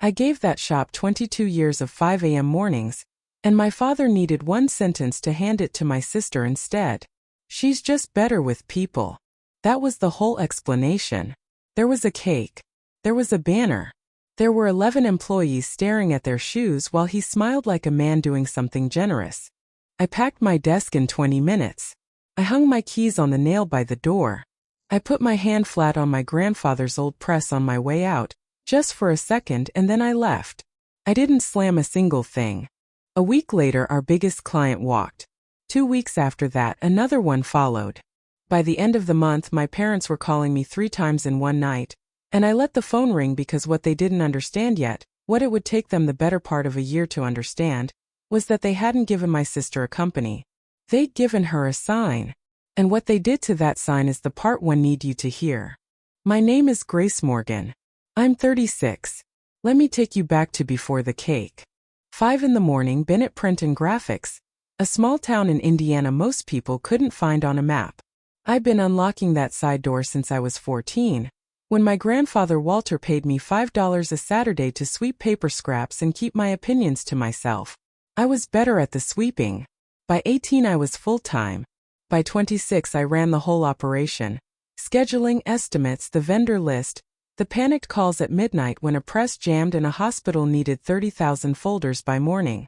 I gave that shop 22 years of 5 a.m. mornings, and my father needed one sentence to hand it to my sister instead. She's just better with people. That was the whole explanation. There was a cake. There was a banner. There were 11 employees staring at their shoes while he smiled like a man doing something generous. I packed my desk in 20 minutes. I hung my keys on the nail by the door. I put my hand flat on my grandfather's old press on my way out, just for a second, and then I left. I didn't slam a single thing. A week later, our biggest client walked. 2 weeks after that, another one followed. By the end of the month, my parents were calling me 3 times in one night, and I let the phone ring because what they didn't understand yet, what it would take them the better part of a year to understand, was that they hadn't given my sister a company. They'd given her a sign. And what they did to that sign is the part one need you to hear. My name is Grace Morgan. I'm 36. Let me take you back to before the cake. 5 in the morning, Bennett Print and Graphics, a small town in Indiana most people couldn't find on a map. I've been unlocking that side door since I was 14, when my grandfather Walter paid me $5 a Saturday to sweep paper scraps and keep my opinions to myself. I was better at the sweeping. By 18 I was full-time. By 26 I ran the whole operation. Scheduling, estimates, the vendor list, the panicked calls at midnight when a press jammed and a hospital needed 30,000 folders by morning.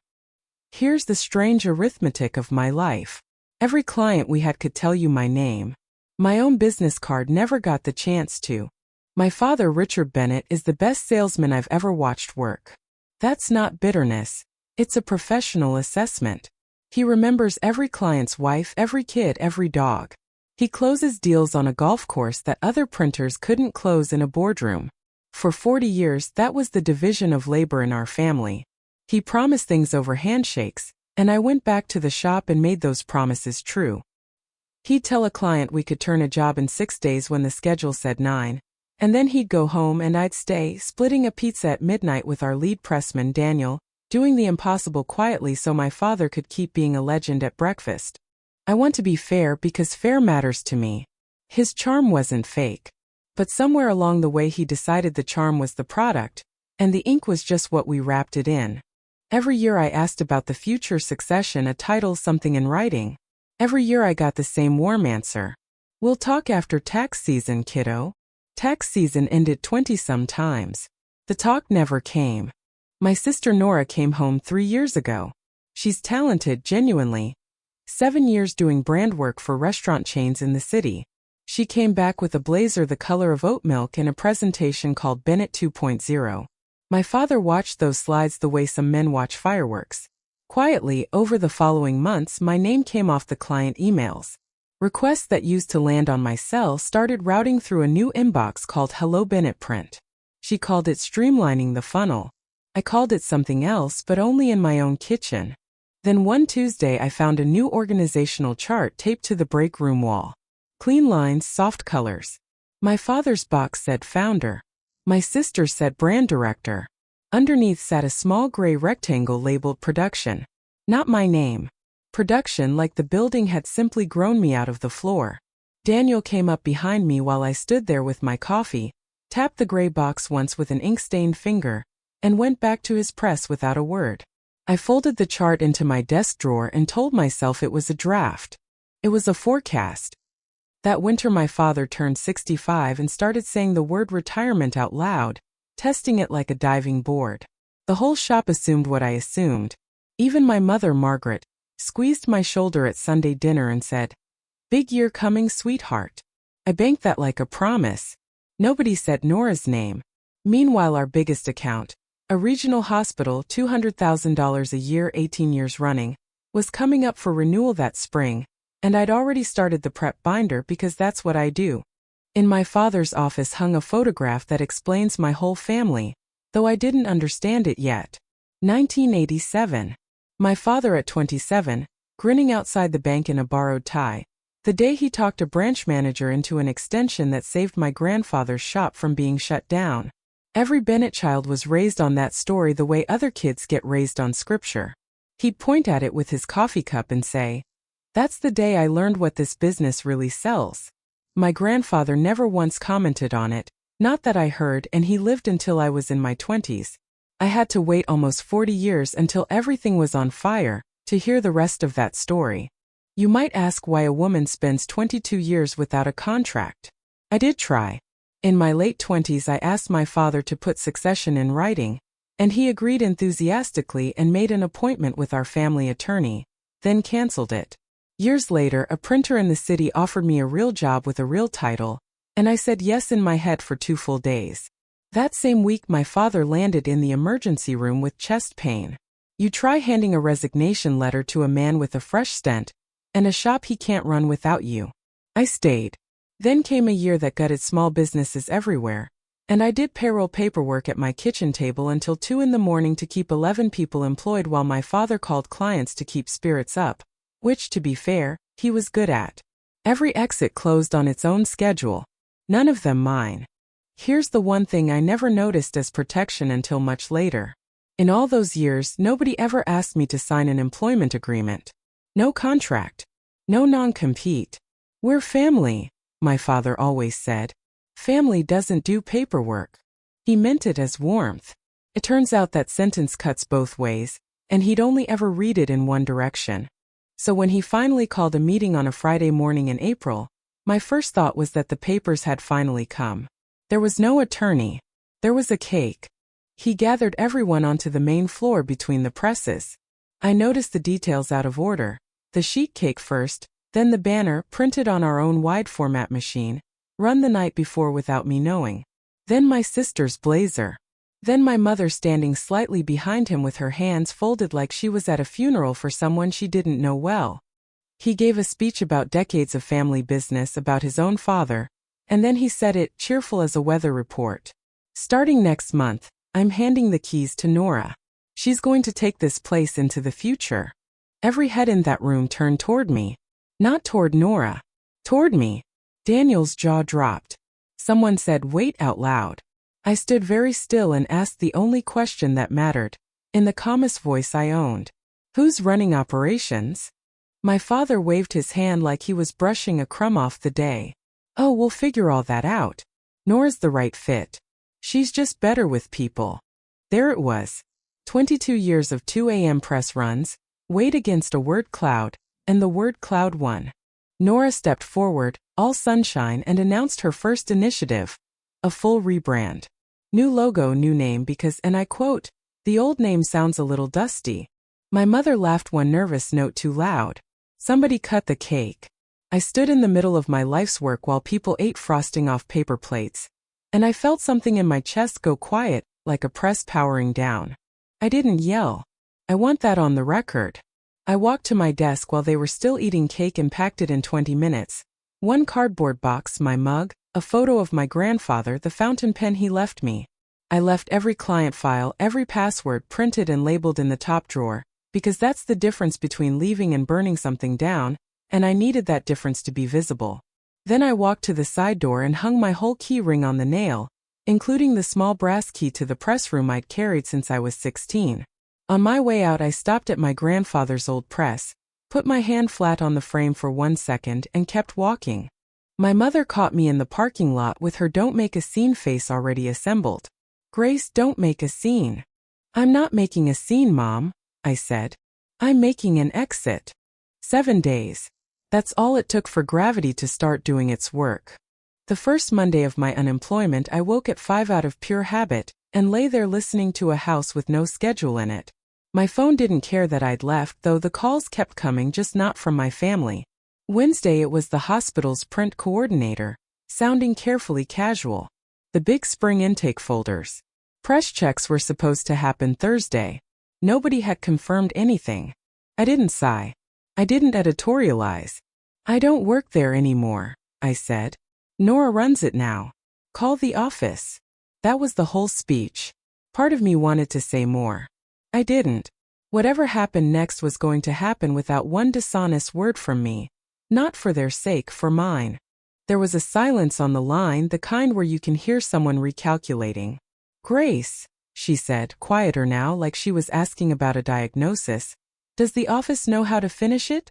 Here's the strange arithmetic of my life. Every client we had could tell you my name. My own business card never got the chance to. My father, Richard Bennett, is the best salesman I've ever watched work. That's not bitterness. It's a professional assessment. He remembers every client's wife, every kid, every dog. He closes deals on a golf course that other printers couldn't close in a boardroom. For 40 years, that was the division of labor in our family. He promised things over handshakes, and I went back to the shop and made those promises true. He'd tell a client we could turn a job in 6 days when the schedule said 9, and then he'd go home and I'd stay, splitting a pizza at midnight with our lead pressman, Daniel, doing the impossible quietly so my father could keep being a legend at breakfast. I want to be fair because fair matters to me. His charm wasn't fake. But somewhere along the way he decided the charm was the product, and the ink was just what we wrapped it in. Every year I asked about the future succession, a title, something in writing. Every year I got the same warm answer. We'll talk after tax season, kiddo. Tax season ended 20-some times. The talk never came. My sister Nora came home 3 years ago. She's talented, genuinely. 7 years doing brand work for restaurant chains in the city. She came back with a blazer the color of oat milk and a presentation called Bennett 2.0. My father watched those slides the way some men watch fireworks. Quietly, over the following months, my name came off the client emails. Requests that used to land on my cell started routing through a new inbox called Hello Bennett Print. She called it streamlining the funnel. I called it something else, but only in my own kitchen. Then one Tuesday I found a new organizational chart taped to the break room wall. Clean lines, soft colors. My father's box said founder. My sister's said brand director. Underneath sat a small gray rectangle labeled production. Not my name. Production, like the building had simply grown me out of the floor. Daniel came up behind me while I stood there with my coffee, tapped the gray box once with an ink-stained finger, and went back to his press without a word. I folded the chart into my desk drawer and told myself it was a draft. It was a forecast. That winter my father turned 65 and started saying the word retirement out loud, testing it like a diving board. The whole shop assumed what I assumed. Even my mother, Margaret, squeezed my shoulder at Sunday dinner and said, "Big year coming, sweetheart." I banked that like a promise. Nobody said Nora's name. Meanwhile, our biggest account, a regional hospital, $200,000 a year, 18 years running, was coming up for renewal that spring, and I'd already started the prep binder because that's what I do. In my father's office hung a photograph that explains my whole family, though I didn't understand it yet. 1987. My father at 27, grinning outside the bank in a borrowed tie, the day he talked a branch manager into an extension that saved my grandfather's shop from being shut down. Every Bennett child was raised on that story the way other kids get raised on scripture. He'd point at it with his coffee cup and say, "That's the day I learned what this business really sells." My grandfather never once commented on it, not that I heard, and he lived until I was in my 20s. I had to wait almost 40 years until everything was on fire to hear the rest of that story. You might ask why a woman spends 22 years without a contract. I did try. In my late 20s, I asked my father to put succession in writing, and he agreed enthusiastically and made an appointment with our family attorney, then canceled it. Years later, a printer in the city offered me a real job with a real title, and I said yes in my head for 2 full days. That same week, my father landed in the emergency room with chest pain. You try handing a resignation letter to a man with a fresh stent and a shop he can't run without you. I stayed. Then came a year that gutted small businesses everywhere, and I did payroll paperwork at my kitchen table until 2 in the morning to keep 11 people employed while my father called clients to keep spirits up, which, to be fair, he was good at. Every exit closed on its own schedule, none of them mine. Here's the one thing I never noticed as protection until much later. In all those years, nobody ever asked me to sign an employment agreement. No contract. No non-compete. We're family, my father always said. Family doesn't do paperwork. He meant it as warmth. It turns out that sentence cuts both ways, and he'd only ever read it in one direction. So when he finally called a meeting on a Friday morning in April, my first thought was that the papers had finally come. There was no attorney. There was a cake. He gathered everyone onto the main floor between the presses. I noticed the details out of order. The sheet cake first, then the banner, printed on our own wide format machine, run the night before without me knowing. Then my sister's blazer. Then my mother standing slightly behind him with her hands folded like she was at a funeral for someone she didn't know well. He gave a speech about decades of family business about his own father, and then he said it, cheerful as a weather report. Starting next month, I'm handing the keys to Nora. She's going to take this place into the future. Every head in that room turned toward me. Not toward Nora. Toward me. Daniel's jaw dropped. Someone said, "Wait," out loud. I stood very still and asked the only question that mattered, in the calmest voice I owned. Who's running operations? My father waved his hand like he was brushing a crumb off the day. Oh, we'll figure all that out. Nora's the right fit. She's just better with people. There it was. 22 years of 2 a.m. press runs, weighed against a word cloud, and the word cloud won. Nora stepped forward, all sunshine, and announced her first initiative. A full rebrand. New logo, new name because, and I quote, "the old name sounds a little dusty." My mother laughed one nervous note too loud. Somebody cut the cake. I stood in the middle of my life's work while people ate frosting off paper plates. And I felt something in my chest go quiet, like a press powering down. I didn't yell. I want that on the record. I walked to my desk while they were still eating cake and packed it in 20 minutes. One cardboard box, my mug, a photo of my grandfather, the fountain pen he left me. I left every client file, every password printed and labeled in the top drawer, because that's the difference between leaving and burning something down, and I needed that difference to be visible. Then I walked to the side door and hung my whole key ring on the nail, including the small brass key to the press room I'd carried since I was 16. On my way out, I stopped at my grandfather's old press, put my hand flat on the frame for 1 second, and kept walking. My mother caught me in the parking lot with her "don't make a scene" face already assembled. "Grace, don't make a scene." "I'm not making a scene, Mom," I said. "I'm making an exit." 7 days. That's all it took for gravity to start doing its work. The first Monday of my unemployment, I woke at 5 out of pure habit, and lay there listening to a house with no schedule in it. My phone didn't care that I'd left, though the calls kept coming, just not from my family. Wednesday, it was the hospital's print coordinator, sounding carefully casual. The big spring intake folders. Press checks were supposed to happen Thursday. Nobody had confirmed anything. I didn't sigh. I didn't editorialize. "I don't work there anymore," I said. "Nora runs it now. Call the office." That was the whole speech. Part of me wanted to say more. I didn't. Whatever happened next was going to happen without one dishonest word from me. Not for their sake, for mine. There was a silence on the line, the kind where you can hear someone recalculating. "Grace," she said, quieter now, like she was asking about a diagnosis, "does the office know how to finish it?"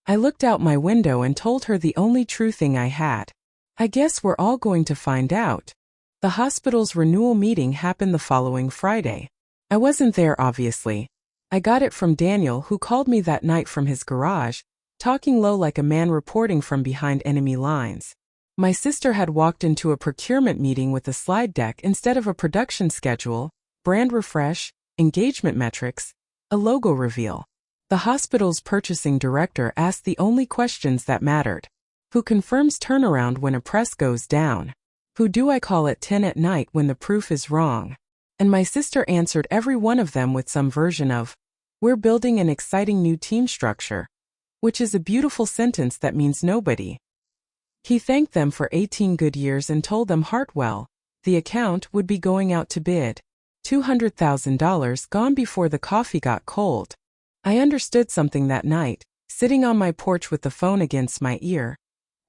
I looked out my window and told her the only true thing I had. "I guess we're all going to find out." The hospital's renewal meeting happened the following Friday. I wasn't there, obviously. I got it from Daniel, who called me that night from his garage, talking low like a man reporting from behind enemy lines. My sister had walked into a procurement meeting with a slide deck instead of a production schedule, brand refresh, engagement metrics, a logo reveal. The hospital's purchasing director asked the only questions that mattered. Who confirms turnaround when a press goes down? Who do I call at 10 at night when the proof is wrong? And my sister answered every one of them with some version of, "We're building an exciting new team structure," which is a beautiful sentence that means nobody. He thanked them for 18 good years and told them Hartwell, the account, would be going out to bid. $200,000 gone before the coffee got cold. I understood something that night, sitting on my porch with the phone against my ear,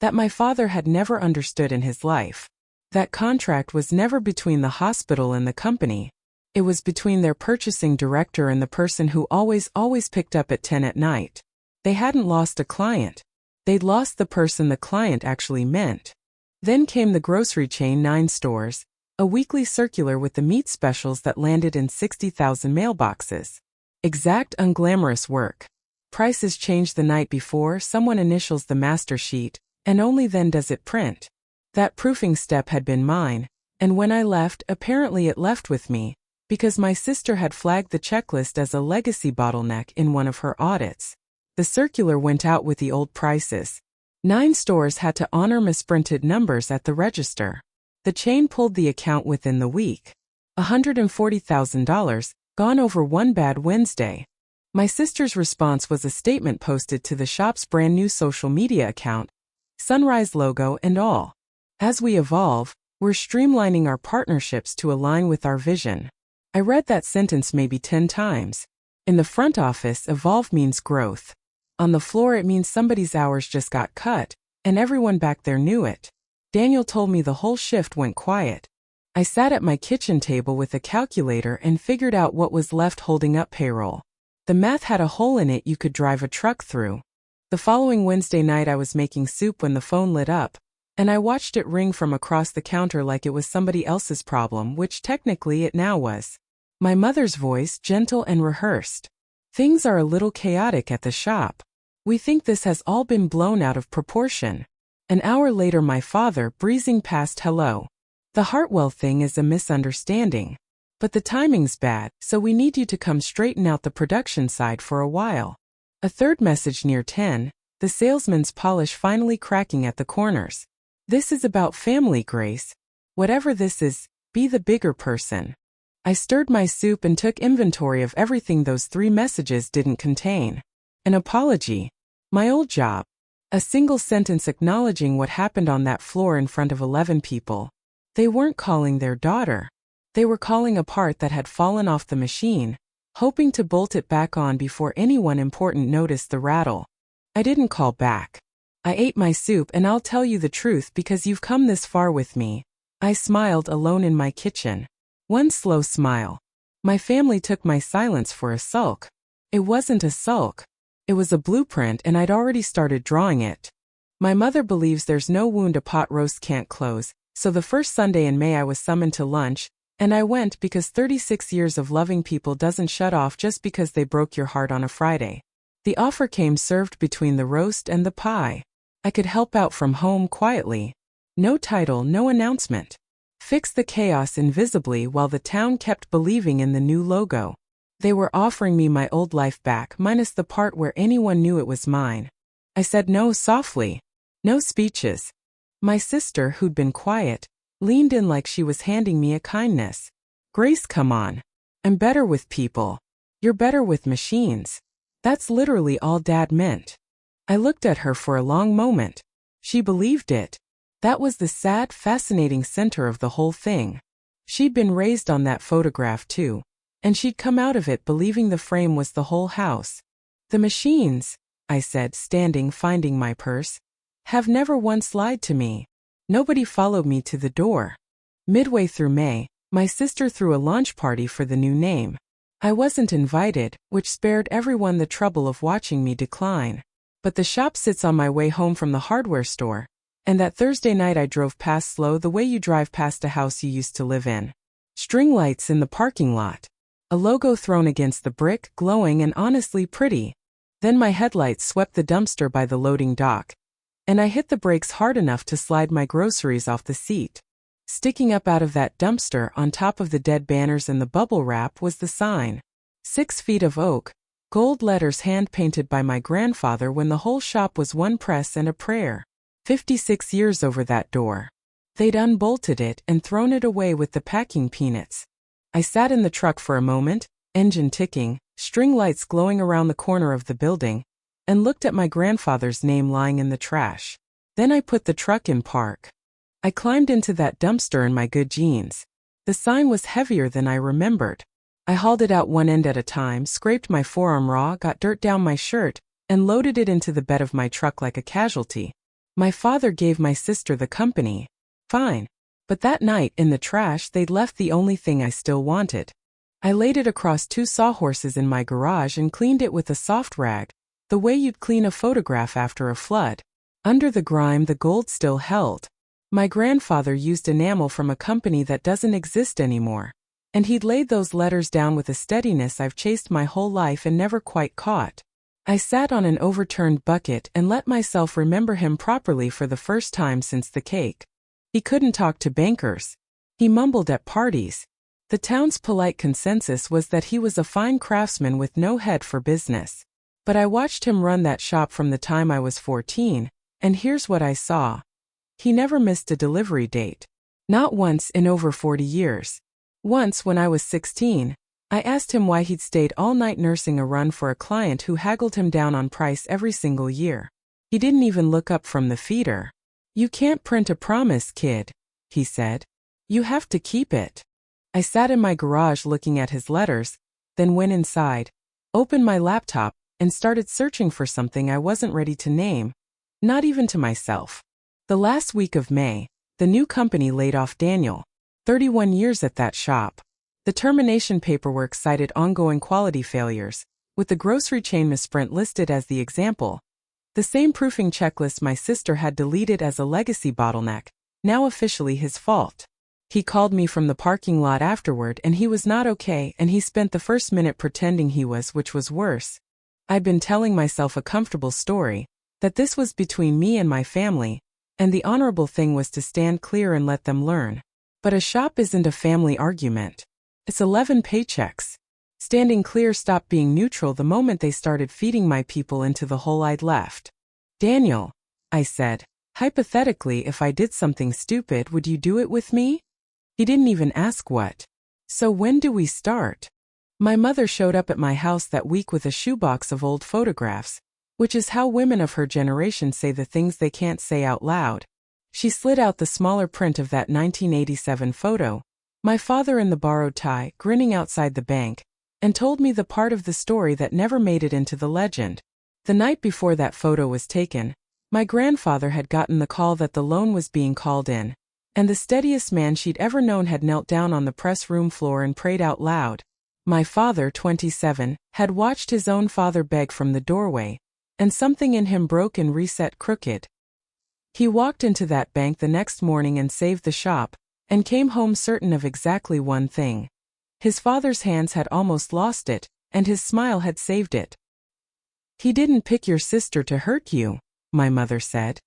that my father had never understood in his life. That contract was never between the hospital and the company. It was between their purchasing director and the person who always picked up at 10 at night. They hadn't lost a client. They'd lost the person the client actually meant. Then came the grocery chain 9 stores, a weekly circular with the meat specials that landed in 60,000 mailboxes. Exact unglamorous work. Prices changed the night before, someone initials the master sheet, and only then does it print. That proofing step had been mine, and when I left, apparently it left with me, because my sister had flagged the checklist as a legacy bottleneck in one of her audits. The circular went out with the old prices. 9 stores had to honor misprinted numbers at the register. The chain pulled the account within the week. $140,000, gone over one bad Wednesday. My sister's response was a statement posted to the shop's brand new social media account, sunrise logo and all. As we evolve, we're streamlining our partnerships to align with our vision. I read that sentence maybe 10 times. In the front office, evolve means growth. On the floor, it means somebody's hours just got cut, and everyone back there knew it. Daniel told me the whole shift went quiet. I sat at my kitchen table with a calculator and figured out what was left holding up payroll. The math had a hole in it you could drive a truck through. The following Wednesday night, I was making soup when the phone lit up, and I watched it ring from across the counter like it was somebody else's problem, which technically it now was. My mother's voice, gentle and rehearsed. "Things are a little chaotic at the shop. We think this has all been blown out of proportion." An hour later, my father, breezing past, "Hello. The Hartwell thing is a misunderstanding. But the timing's bad, so we need you to come straighten out the production side for a while." A third message near 10, the salesman's polish finally cracking at the corners. "This is about family, Grace. Whatever this is, be the bigger person." I stirred my soup and took inventory of everything those 3 messages didn't contain. An apology. My old job. A single sentence acknowledging what happened on that floor in front of 11 people. They weren't calling their daughter. They were calling a part that had fallen off the machine, hoping to bolt it back on before anyone important noticed the rattle. I didn't call back. I ate my soup, and I'll tell you the truth because you've come this far with me. I smiled alone in my kitchen. One slow smile. My family took my silence for a sulk. It wasn't a sulk. It was a blueprint, and I'd already started drawing it. My mother believes there's no wound a pot roast can't close, so the first Sunday in May I was summoned to lunch, and I went because 36 years of loving people doesn't shut off just because they broke your heart on a Friday. The offer came served between the roast and the pie. I could help out from home quietly. No title, no announcement. Fix the chaos invisibly while the town kept believing in the new logo. They were offering me my old life back, minus the part where anyone knew it was mine. I said no softly. No speeches. My sister, who'd been quiet, leaned in like she was handing me a kindness. "Grace, come on. I'm better with people. You're better with machines." That's literally all Dad meant. I looked at her for a long moment. She believed it. That was the sad, fascinating center of the whole thing. She'd been raised on that photograph too, and she'd come out of it believing the frame was the whole house. "The machines," I said, standing, finding my purse, "have never once lied to me." Nobody followed me to the door. Midway through May, my sister threw a launch party for the new name. I wasn't invited, which spared everyone the trouble of watching me decline. But the shop sits on my way home from the hardware store, and that Thursday night I drove past slow the way you drive past a house you used to live in. String lights in the parking lot. A logo thrown against the brick, glowing and honestly pretty. Then my headlights swept the dumpster by the loading dock, and I hit the brakes hard enough to slide my groceries off the seat. Sticking up out of that dumpster on top of the dead banners and the bubble wrap was the sign. 6 feet of oak, gold letters hand-painted by my grandfather when the whole shop was one press and a prayer. 56 years over that door. They'd unbolted it and thrown it away with the packing peanuts. I sat in the truck for a moment, engine ticking, string lights glowing around the corner of the building, and looked at my grandfather's name lying in the trash. Then I put the truck in park. I climbed into that dumpster in my good jeans. The sign was heavier than I remembered. I hauled it out one end at a time, scraped my forearm raw, got dirt down my shirt, and loaded it into the bed of my truck like a casualty. My father gave my sister the company. Fine. But that night, in the trash, they'd left the only thing I still wanted. I laid it across 2 sawhorses in my garage and cleaned it with a soft rag, the way you'd clean a photograph after a flood. Under the grime, the gold still held. My grandfather used enamel from a company that doesn't exist anymore, and he'd laid those letters down with a steadiness I've chased my whole life and never quite caught. I sat on an overturned bucket and let myself remember him properly for the first time since the cake. He couldn't talk to bankers. He mumbled at parties. The town's polite consensus was that he was a fine craftsman with no head for business. But I watched him run that shop from the time I was 14, and here's what I saw. He never missed a delivery date. Not once in over 40 years. Once, when I was 16, I asked him why he'd stayed all night nursing a run for a client who haggled him down on price every single year. He didn't even look up from the feeder. "You can't print a promise, kid," he said. "You have to keep it." I sat in my garage looking at his letters, then went inside, opened my laptop, and started searching for something I wasn't ready to name, not even to myself. The last week of May, the new company laid off Daniel. 31 years at that shop. The termination paperwork cited ongoing quality failures, with the grocery chain Misprint listed as the example. The same proofing checklist my sister had deleted as a legacy bottleneck, now officially his fault. He called me from the parking lot afterward and he was not okay, and he spent the first minute pretending he was, which was worse. I'd been telling myself a comfortable story, that this was between me and my family, and the honorable thing was to stand clear and let them learn. But a shop isn't a family argument. It's 11 paychecks. Standing clear stopped being neutral the moment they started feeding my people into the hole I'd left. "Daniel," I said, "hypothetically, if I did something stupid, would you do it with me?" He didn't even ask what. "So when do we start?" My mother showed up at my house that week with a shoebox of old photographs, which is how women of her generation say the things they can't say out loud. She slid out the smaller print of that 1987 photo, my father in the borrowed tie, grinning outside the bank, and told me the part of the story that never made it into the legend. The night before that photo was taken, my grandfather had gotten the call that the loan was being called in, and the steadiest man she'd ever known had knelt down on the press room floor and prayed out loud. My father, 27, had watched his own father beg from the doorway, and something in him broke and reset crooked. He walked into that bank the next morning and saved the shop, and came home certain of exactly one thing. His father's hands had almost lost it, and his smile had saved it. "He didn't pick your sister to hurt you," my mother said.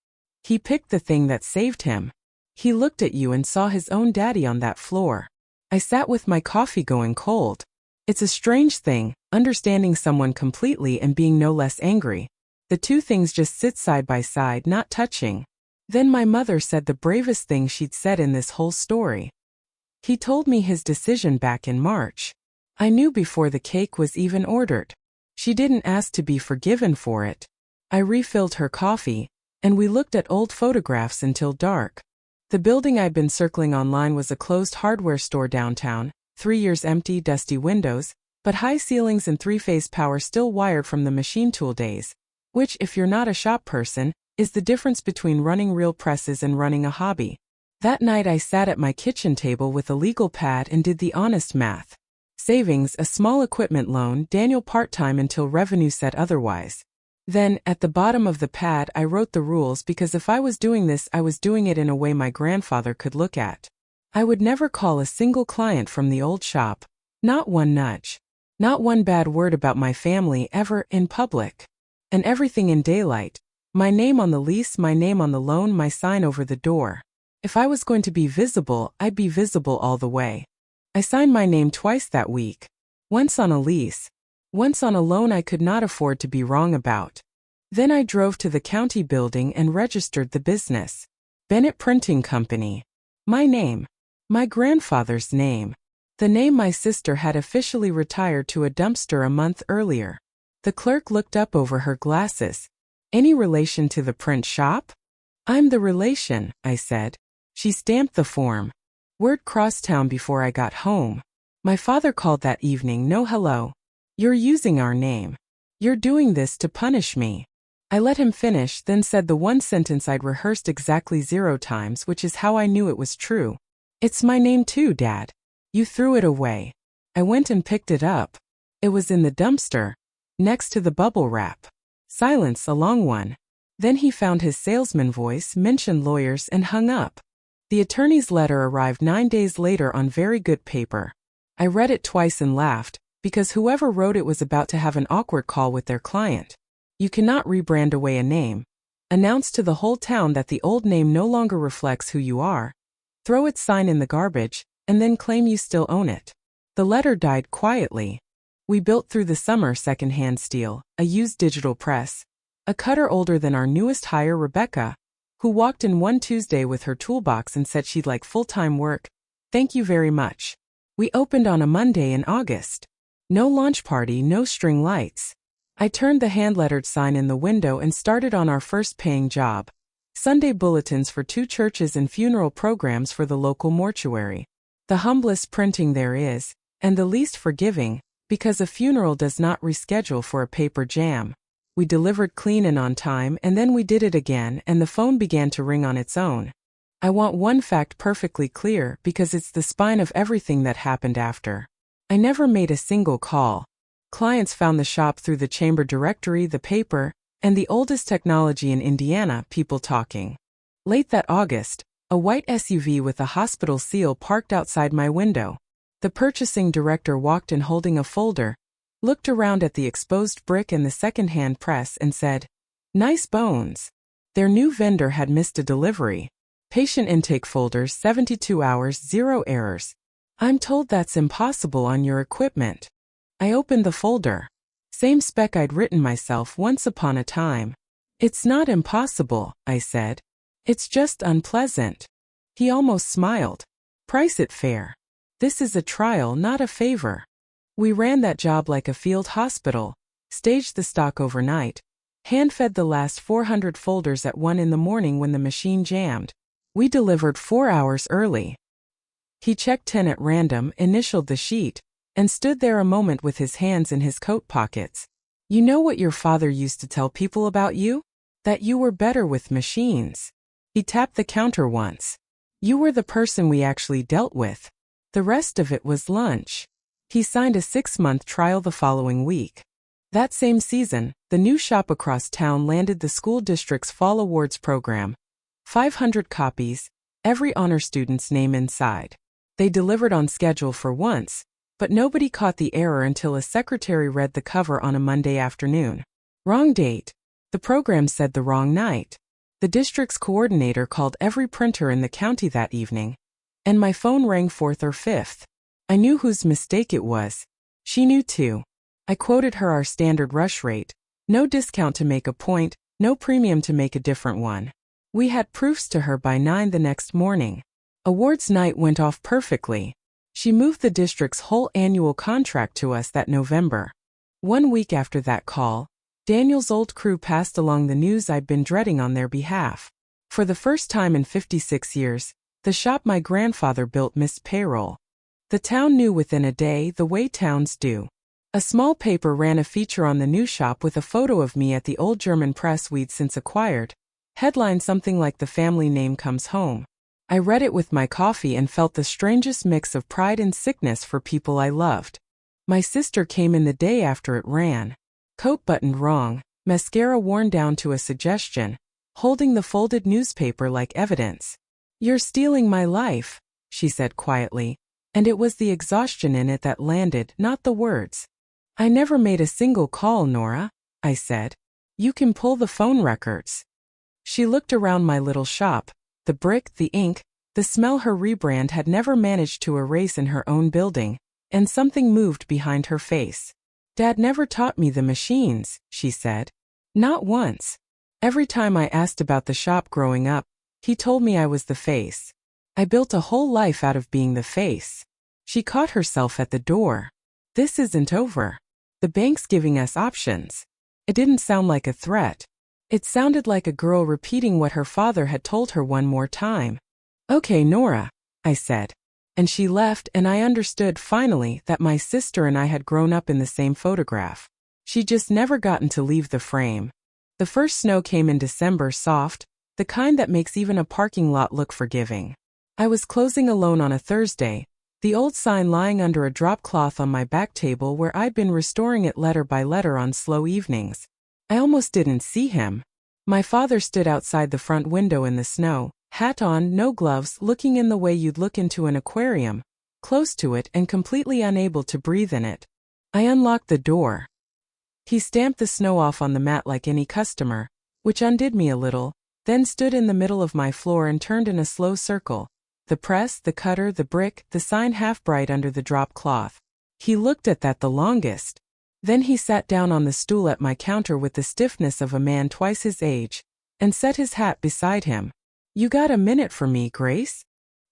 "He picked the thing that saved him. He looked at you and saw his own daddy on that floor." I sat with my coffee going cold. It's a strange thing, understanding someone completely and being no less angry. The two things just sit side by side, not touching. Then my mother said the bravest thing she'd said in this whole story. "He told me his decision back in March. I knew before the cake was even ordered. She didn't ask to be forgiven for it." I refilled her coffee, and we looked at old photographs until dark. The building I'd been circling online was a closed hardware store downtown, 3 years empty, dusty windows, but high ceilings and three-phase power still wired from the machine tool days, which, if you're not a shop person, is the difference between running real presses and running a hobby. That night I sat at my kitchen table with a legal pad and did the honest math. Savings, a small equipment loan, Daniel part-time until revenue said otherwise. Then, at the bottom of the pad, I wrote the rules because if I was doing this, I was doing it in a way my grandfather could look at. I would never call a single client from the old shop. Not one nudge. Not one bad word about my family ever in public. And everything in daylight. My name on the lease, my name on the loan, my sign over the door. If I was going to be visible, I'd be visible all the way. I signed my name twice that week. Once on a lease. Once on a loan I could not afford to be wrong about. Then I drove to the county building and registered the business. Bennett Printing Company. My name. My grandfather's name. The name my sister had officially retired to a dumpster a month earlier. The clerk looked up over her glasses. Any relation to the print shop? I'm the relation, I said. She stamped the form. Word crosstown before I got home. My father called that evening. No hello. You're using our name. You're doing this to punish me. I let him finish, then said the one sentence I'd rehearsed exactly 0 times, which is how I knew it was true. It's my name too, Dad. You threw it away. I went and picked it up. It was in the dumpster, next to the bubble wrap. Silence, a long one. Then he found his salesman voice, mentioned lawyers, and hung up. The attorney's letter arrived 9 days later on very good paper. I read it twice and laughed, because whoever wrote it was about to have an awkward call with their client. You cannot rebrand away a name. Announce to the whole town that the old name no longer reflects who you are. Throw its sign in the garbage, and then claim you still own it. The letter died quietly. We built through the summer second-hand steel, a used digital press. A cutter older than our newest hire, Rebecca, who walked in one Tuesday with her toolbox and said she'd like full-time work. Thank you very much. We opened on a Monday in August. No launch party, no string lights. I turned the hand-lettered sign in the window and started on our first paying job. Sunday bulletins for 2 churches and funeral programs for the local mortuary. The humblest printing there is, and the least forgiving, because a funeral does not reschedule for a paper jam. We delivered clean and on time, and then we did it again, and the phone began to ring on its own. I want one fact perfectly clear because it's the spine of everything that happened after. I never made a single call. Clients found the shop through the chamber directory, the paper, and the oldest technology in Indiana, people talking. Late that August, a white SUV with a hospital seal parked outside my window. The purchasing director walked in holding a folder, looked around at the exposed brick and the second-hand press and said, "Nice bones." Their new vendor had missed a delivery. Patient intake folders, 72 hours, 0 errors. I'm told that's impossible on your equipment. I opened the folder. Same spec I'd written myself once upon a time. It's not impossible, I said. It's just unpleasant. He almost smiled. Price it fair. This is a trial, not a favor. We ran that job like a field hospital, staged the stock overnight, hand-fed the last 400 folders at 1 in the morning when the machine jammed. We delivered 4 hours early. He checked 10 at random, initialed the sheet, and stood there a moment with his hands in his coat pockets. You know what your father used to tell people about you? That you were better with machines. He tapped the counter once. You were the person we actually dealt with. The rest of it was lunch. He signed a 6-month trial the following week. That same season, the new shop across town landed the school district's Fall Awards program. 500 copies, every honor student's name inside. They delivered on schedule for once, but nobody caught the error until a secretary read the cover on a Monday afternoon. Wrong date. The program said the wrong night. The district's coordinator called every printer in the county that evening, and my phone rang 4th or 5th. I knew whose mistake it was. She knew too. I quoted her our standard rush rate. No discount to make a point, no premium to make a different one. We had proofs to her by 9 the next morning. Awards night went off perfectly. She moved the district's whole annual contract to us that November. 1 week after that call, Daniel's old crew passed along the news I'd been dreading on their behalf. For the first time in 56 years, the shop my grandfather built missed payroll. The town knew within a day, the way towns do. A small paper ran a feature on the new shop with a photo of me at the old German press we'd since acquired. Headline something like "The family name comes home." I read it with my coffee and felt the strangest mix of pride and sickness for people I loved. My sister came in the day after it ran. Coat buttoned wrong, mascara worn down to a suggestion, holding the folded newspaper like evidence. "You're stealing my life," she said quietly. And it was the exhaustion in it that landed, not the words. "I never made a single call, Nora," I said. "You can pull the phone records." She looked around my little shop, the brick, the ink, the smell her rebrand had never managed to erase in her own building, and something moved behind her face. "Dad never taught me the machines," she said. "Not once. Every time I asked about the shop growing up, he told me I was the face. I built a whole life out of being the face." She caught herself at the door. "This isn't over. The bank's giving us options." It didn't sound like a threat. It sounded like a girl repeating what her father had told her one more time. "Okay, Nora," I said. And she left, and I understood finally that my sister and I had grown up in the same photograph. She'd just never gotten to leave the frame. The first snow came in December, soft, the kind that makes even a parking lot look forgiving. I was closing alone on a Thursday, the old sign lying under a drop cloth on my back table where I'd been restoring it letter by letter on slow evenings. I almost didn't see him. My father stood outside the front window in the snow, hat on, no gloves, looking in the way you'd look into an aquarium, close to it and completely unable to breathe in it. I unlocked the door. He stamped the snow off on the mat like any customer, which undid me a little, then stood in the middle of my floor and turned in a slow circle. The press, the cutter, the brick, the sign half bright under the drop cloth. He looked at that the longest. Then he sat down on the stool at my counter with the stiffness of a man twice his age, and set his hat beside him. "You got a minute for me, Grace?"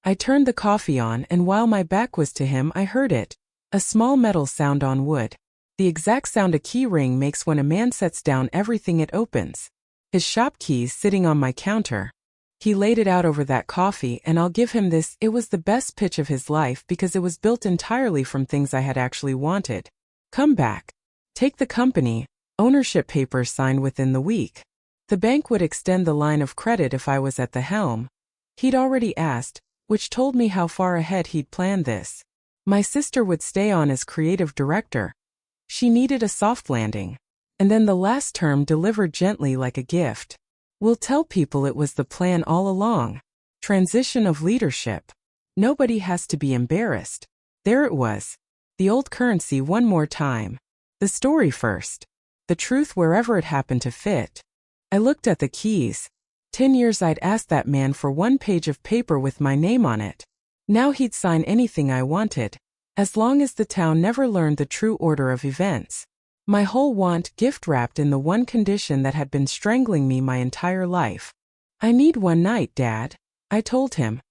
I turned the coffee on, and while my back was to him I heard it. A small metal sound on wood. The exact sound a key ring makes when a man sets down everything it opens. His shop keys sitting on my counter. He laid it out over that coffee, and I'll give him this, it was the best pitch of his life because it was built entirely from things I had actually wanted. "Come back. Take the company, ownership papers signed within the week. The bank would extend the line of credit if I was at the helm." He'd already asked, which told me how far ahead he'd planned this. My sister would stay on as creative director. She needed a soft landing. And then the last term delivered gently like a gift. "We'll tell people it was the plan all along. Transition of leadership. Nobody has to be embarrassed." There it was. The old currency one more time. The story first. The truth wherever it happened to fit. I looked at the keys. 10 years I'd asked that man for one page of paper with my name on it. Now he'd sign anything I wanted, as long as the town never learned the true order of events. My whole want gift-wrapped in the one condition that had been strangling me my entire life. "I need one night, Dad," I told him.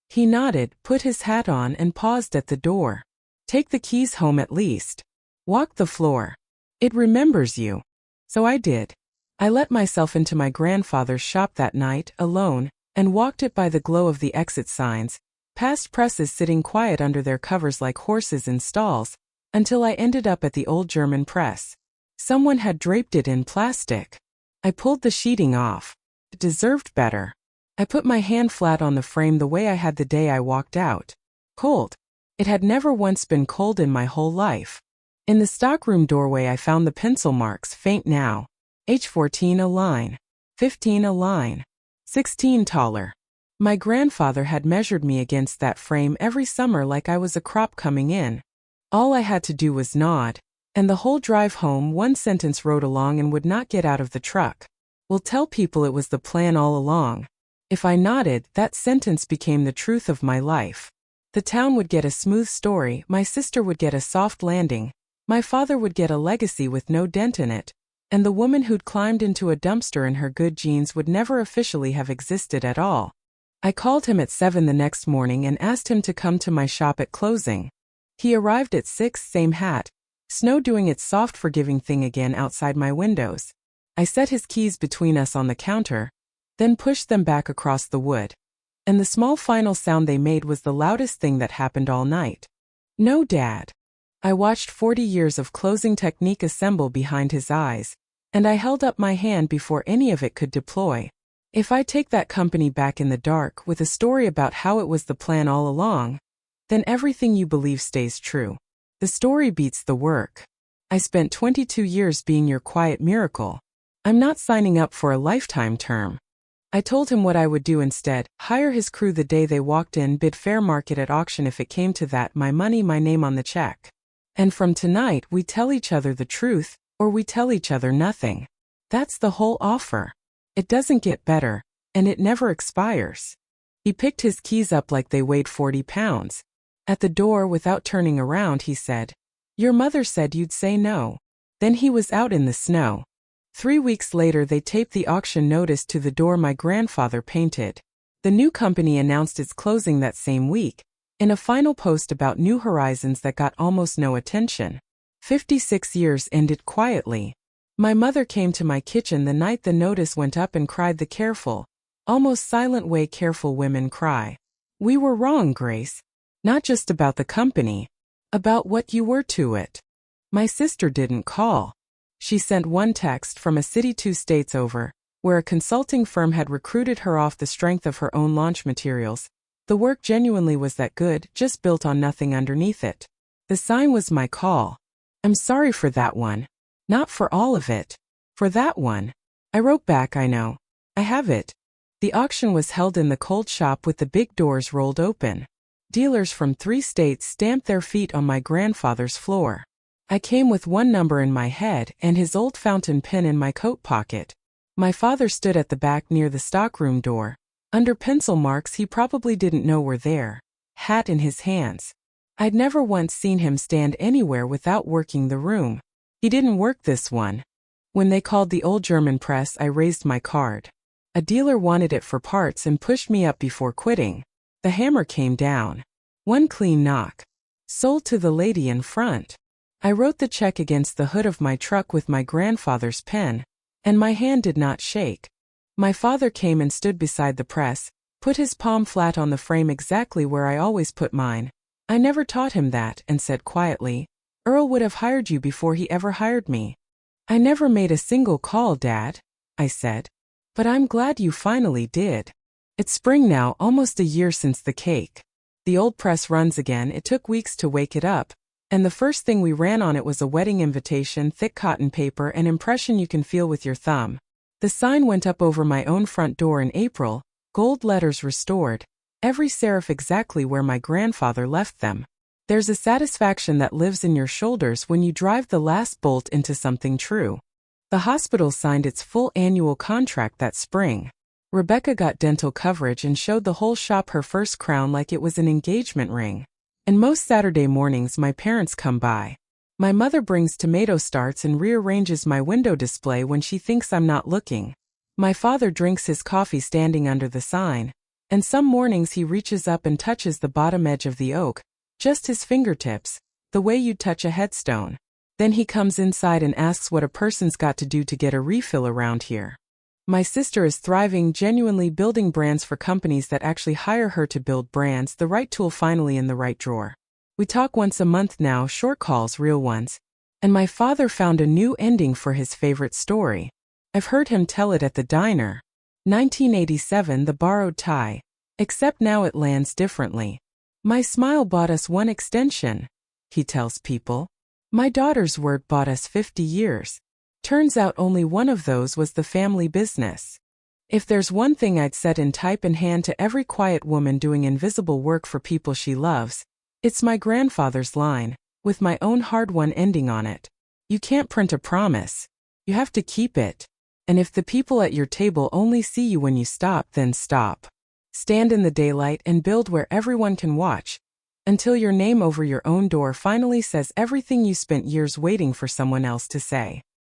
He nodded, put his hat on and paused at the door. "Take the keys home at least. Walk the floor. It remembers you." So I did. I let myself into my grandfather's shop that night, alone, and walked it by the glow of the exit signs, past presses sitting quiet under their covers like horses in stalls, until I ended up at the old German press. Someone had draped it in plastic. I pulled the sheeting off. It deserved better. I put my hand flat on the frame the way I had the day I walked out. Cold. It had never once been cold in my whole life. In the stockroom doorway I found the pencil marks, faint now. H14 a line. 15 a line. 16 taller. My grandfather had measured me against that frame every summer like I was a crop coming in. All I had to do was nod, and the whole drive home one sentence wrote along and would not get out of the truck. "We'll tell people it was the plan all along." If I nodded, that sentence became the truth of my life. The town would get a smooth story, my sister would get a soft landing, my father would get a legacy with no dent in it, and the woman who'd climbed into a dumpster in her good jeans would never officially have existed at all. I called him at 7 the next morning and asked him to come to my shop at closing. He arrived at 6, same hat, snow doing its soft forgiving thing again outside my windows. I set his keys between us on the counter, then pushed them back across the wood. And the small final sound they made was the loudest thing that happened all night. "No, Dad." I watched 40 years of closing technique assemble behind his eyes, and I held up my hand before any of it could deploy. If I take that company back in the dark with a story about how it was the plan all along, then everything you believe stays true. The story beats the work. I spent 22 years being your quiet miracle. I'm not signing up for a lifetime term. I told him what I would do instead: hire his crew the day they walked in, bid fair market at auction if it came to that, my money, my name on the check. And from tonight we tell each other the truth, or we tell each other nothing. That's the whole offer. It doesn't get better, and it never expires. He picked his keys up like they weighed 40 pounds. At the door, without turning around, he said, "Your mother said you'd say no." Then he was out in the snow. 3 weeks later they taped the auction notice to the door my grandfather painted. The new company announced its closing that same week, in a final post about New Horizons that got almost no attention. 56 years ended quietly. My mother came to my kitchen the night the notice went up and cried the careful, almost silent way careful women cry. "We were wrong, Grace. Not just about the company. About what you were to it." My sister didn't call. She sent one text from a city 2 states over, where a consulting firm had recruited her off the strength of her own launch materials. The work genuinely was that good, just built on nothing underneath it. The sign was my call. "I'm sorry for that one. Not for all of it. For that one." I wrote back, "I know. I have it." The auction was held in the cold shop with the big doors rolled open. Dealers from 3 states stamped their feet on my grandfather's floor. I came with one number in my head and his old fountain pen in my coat pocket. My father stood at the back near the stockroom door, under pencil marks he probably didn't know were there, hat in his hands. I'd never once seen him stand anywhere without working the room. He didn't work this one. When they called the old German press, I raised my card. A dealer wanted it for parts and pushed me up before quitting. The hammer came down. One clean knock. Sold to the lady in front. I wrote the check against the hood of my truck with my grandfather's pen, and my hand did not shake. My father came and stood beside the press, put his palm flat on the frame exactly where I always put mine. I never taught him that, and said quietly, "Earl would have hired you before he ever hired me." "I never made a single call, Dad," I said. "But I'm glad you finally did. It's spring now, almost a year since the cake. The old press runs again. It took weeks to wake it up, and the first thing we ran on it was a wedding invitation, thick cotton paper, an impression you can feel with your thumb. The sign went up over my own front door in April, gold letters restored, every serif exactly where my grandfather left them. There's a satisfaction that lives in your shoulders when you drive the last bolt into something true. The hospital signed its full annual contract that spring. Rebecca got dental coverage and showed the whole shop her first crown like it was an engagement ring. And most Saturday mornings my parents come by. My mother brings tomato starts and rearranges my window display when she thinks I'm not looking. My father drinks his coffee standing under the sign, and some mornings he reaches up and touches the bottom edge of the oak, just his fingertips, the way you'd touch a headstone. Then he comes inside and asks what a person's got to do to get a refill around here. My sister is thriving, genuinely building brands for companies that actually hire her to build brands, the right tool finally in the right drawer. We talk once a month now, short calls, real ones. And my father found a new ending for his favorite story. I've heard him tell it at the diner. 1987, The Borrowed Tie. Except now it lands differently. My smile bought us one extension, he tells people. My daughter's word bought us 50 years. Turns out only one of those was the family business. If there's one thing I'd set in type and hand to every quiet woman doing invisible work for people she loves, it's my grandfather's line, with my own hard-won ending on it. You can't print a promise. You have to keep it. And if the people at your table only see you when you stop, then stop. Stand in the daylight and build where everyone can watch, until your name over your own door finally says everything you spent years waiting for someone else to say.